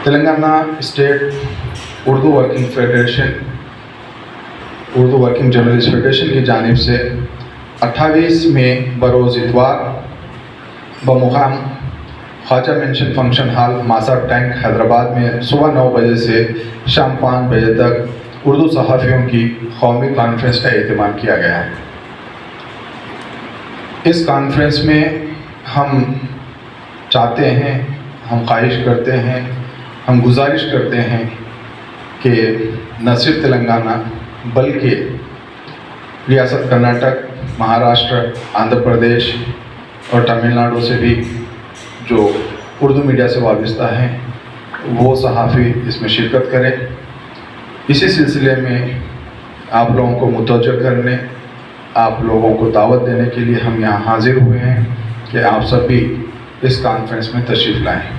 Telangana state Urdu working federation, Urdu working journalist federation की जानिब से 28 में बरोज़ इतवार बमुकाम ख्वाजा मेंशन फंक्शन हॉल मासा टैंक हैदराबाद में सुबह 9 बजे से शाम 5 बजे तक उर्दू सहाफ़ियों की कौमी कॉन्फ्रेंस का एहतमाम किया गया है। इस कॉन्फ्रेंस में हम चाहते हैं, हम ख्वाहिश करते हैं, हम गुजारिश करते हैं कि न सिर्फ तेलंगाना बल्कि रियासत कर्नाटक, महाराष्ट्र, आंध्र प्रदेश और तमिलनाडु से भी जो उर्दू मीडिया से वाबस्ता हैं वो सहाफ़ी इसमें शिरकत करें। इसी सिलसिले में आप लोगों को मुतवज्जह करने, आप लोगों को दावत देने के लिए हम यहाँ हाज़िर हुए हैं कि आप सब भी इस कॉन्फ्रेंस में तशरीफ़ लाएँ।